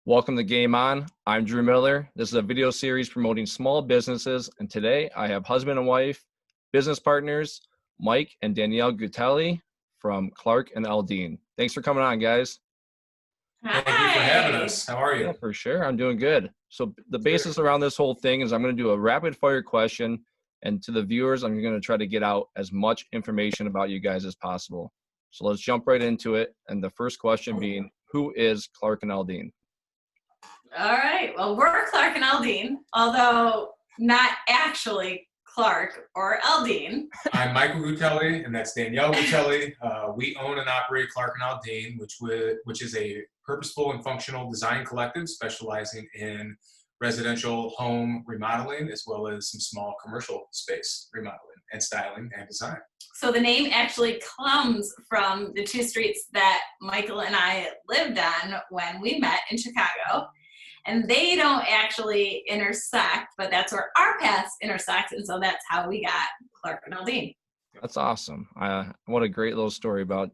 Welcome to Game On. I'm Drew Miller. This is a video series promoting small businesses, and today I have husband and wife, business partners, Mike and Danielle Gutelli from Clark and Aldine. Thanks for coming on, guys. Thank you for having us. How are you? Yeah, for sure. I'm doing good. So the basis around this whole thing is I'm going to do a rapid fire question, and to the viewers, I'm going to try to get out as much information about you guys as possible. So let's jump right into it. And the first question being, who is Clark and Aldine? All right. Well, we're Clark and Aldine, although not actually Clark or Aldine. I'm Michael Gutelli, and that's Danielle Gutelli. We own and operate Clark and Aldine, which is a purposeful and functional design collective specializing in residential home remodeling, as well as some small commercial space remodeling and styling and design. So the name actually comes from the two streets that Michael and I lived on when we met in Chicago. And they don't actually intersect, but that's where our paths intersect. And so that's how we got Clark and Aldine. That's awesome. What a great little story about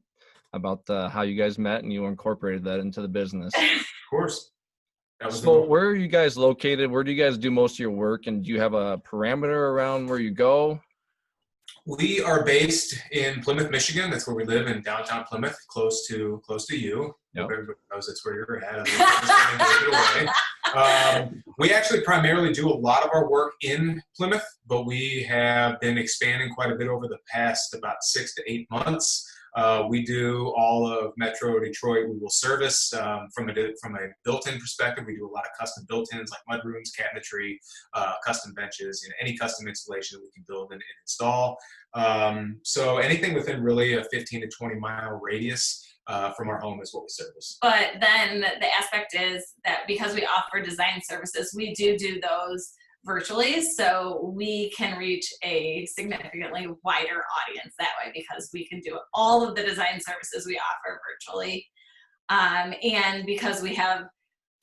how you guys met and you incorporated that into the business. Of course. So where are you guys located? Where do you guys do most of your work? And do you have a parameter around where you go? We are based in Plymouth, Michigan. That's where we live, in downtown Plymouth, close to you. Yep. Everybody knows that's where you're at. We actually primarily do a lot of our work in Plymouth, but we have been expanding quite a bit over the past about 6 to 8 months. We do all of Metro Detroit. We will service from a built-in perspective. We do a lot of custom built-ins like mudrooms, cabinetry, custom benches, any custom installation that we can build and install. So anything within really a 15 to 20 mile radius from our home is what we service. But then the aspect is that because we offer design services, we do those virtually, so we can reach a significantly wider audience that way because we can do all of the design services we offer virtually. And because we have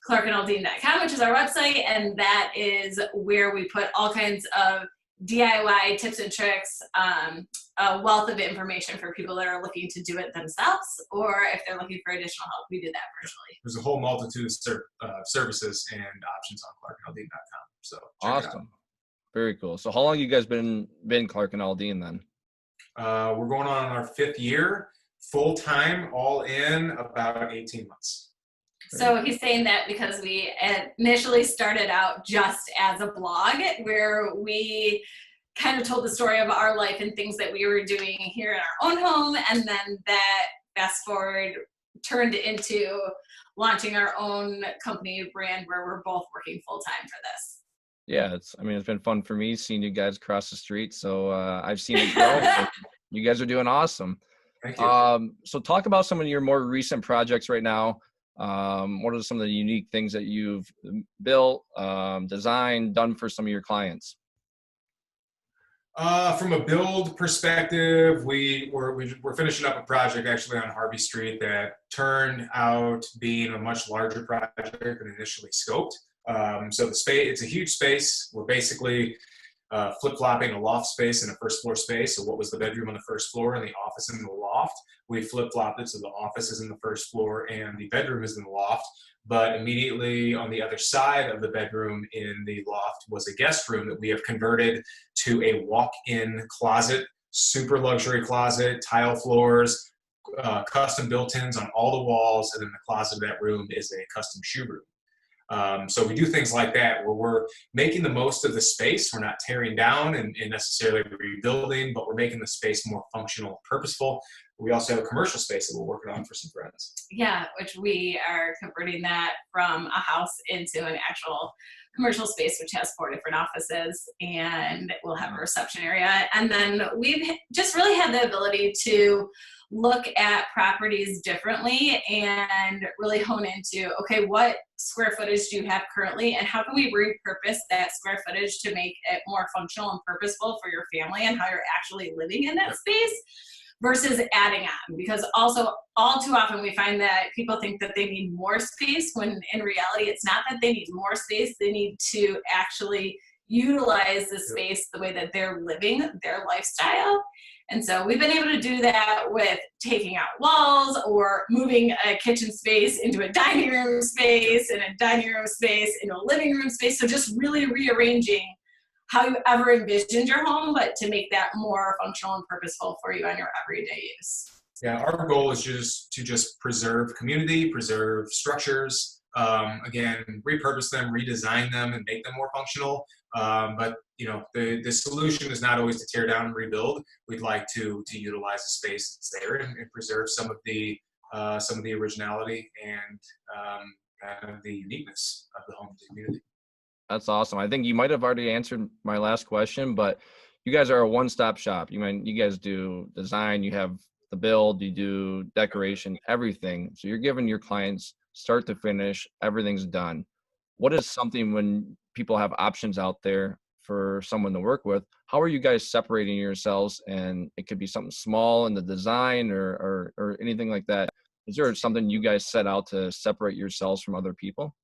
clarkandaldine.com, which is our website, and that is where we put all kinds of DIY tips and tricks, a wealth of information for people that are looking to do it themselves, or if they're looking for additional help, we do that virtually. There's a whole multitude of services and options on clarkandaldine.com. So awesome. Very cool. So how long you guys been Clark and Aldine then? We're going on our 5th year, full time, all in, about 18 months. So he's saying that because we initially started out just as a blog where we kind of told the story of our life and things that we were doing here in our own home, and then that fast forward turned into launching our own company brand where we're both working full time for this. Yeah, it's been fun for me seeing you guys across the street. So I've seen it grow. You guys are doing awesome. Thank you. So talk about some of your more recent projects right now. What are some of the unique things that you've built, designed, done for some of your clients? From a build perspective, we're finishing up a project actually on Harvey Street that turned out being a much larger project than initially scoped. So the space, it's a huge space. We're basically flip-flopping a loft space and a first floor space. So what was the bedroom on the first floor and the office in the loft? We flip-flopped it so the office is in the first floor and the bedroom is in the loft. But immediately on the other side of the bedroom in the loft was a guest room that we have converted to a walk-in closet, super luxury closet, tile floors, custom built-ins on all the walls, and then the closet of that room is a custom shoe room. So we do things like that where we're making the most of the space. We're not tearing down and necessarily rebuilding, but we're making the space more functional and purposeful. We also have a commercial space that we're working on for some friends. Yeah, which we are converting that from a house into an actual commercial space, which has 4 different offices, and we'll have a reception area. And then we've just really had the ability to look at properties differently and really hone into, okay, what square footage do you have currently, and how can we repurpose that square footage to make it more functional and purposeful for your family and how you're actually living in that space versus adding on. Because also all too often we find that people think that they need more space when in reality it's not that they need more space, they need to actually utilize the space the way that they're living their lifestyle. And so we've been able to do that with taking out walls or moving a kitchen space into a dining room space and a dining room space into a living room space. So just really rearranging how you ever envisioned your home, but to make that more functional and purposeful for you on your everyday use. Yeah, our goal is just preserve community, preserve structures, again, repurpose them, redesign them, and make them more functional. But the solution is not always to tear down and rebuild. We'd like to utilize the space that's there and preserve some of the originality and kind of the uniqueness of the home community. That's awesome. I think you might have already answered my last question, but you guys are a one-stop shop. You guys do design, you have the build, you do decoration, everything. So you're giving your clients start to finish, everything's done. What is something when people have options out there for someone to work with? How are you guys separating yourselves? And it could be something small in the design or anything like that. Is there something you guys set out to separate yourselves from other people?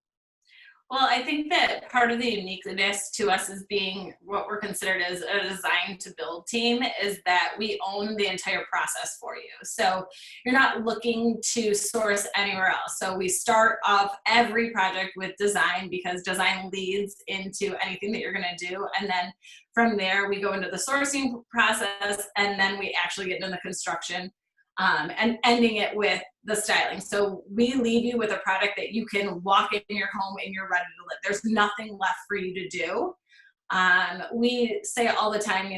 Well, I think that part of the uniqueness to us as being what we're considered as a design to build team is that we own the entire process for you. So you're not looking to source anywhere else. So we start off every project with design because design leads into anything that you're going to do. And then from there, we go into the sourcing process, and then we actually get into the construction. And ending it with the styling. So we leave you with a product that you can walk in your home and you're ready to live. There's nothing left for you to do. We say all the time,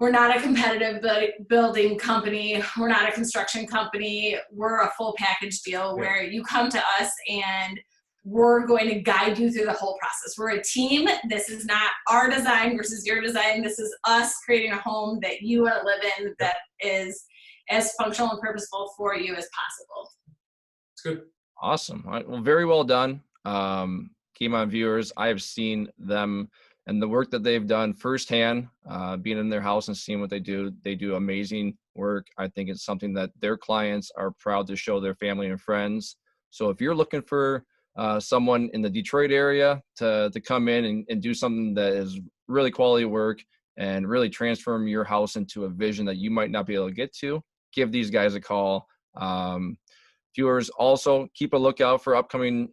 we're not a competitive building company. We're not a construction company. We're a full package deal where you come to us and we're going to guide you through the whole process. We're a team. This is not our design versus your design. This is us creating a home that you want to live in that is as functional and purposeful for you as possible. It's good. Awesome. All right. Well, very well done. Keep on viewers. I have seen them and the work that they've done firsthand, being in their house and seeing what they do. They do amazing work. I think it's something that their clients are proud to show their family and friends. So if you're looking for someone in the Detroit area to come in and do something that is really quality work and really transform your house into a vision that you might not be able to get to, give these guys a call. Viewers, also keep a lookout for upcoming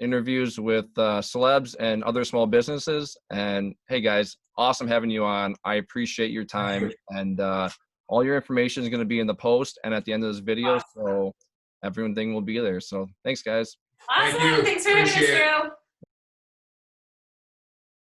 interviews with celebs and other small businesses. And hey guys, awesome having you on. I appreciate your time, and all your information is going to be in the post and at the end of this video. So everything will be there. So thanks guys. Awesome. Thank you. Thanks for having us, Drew.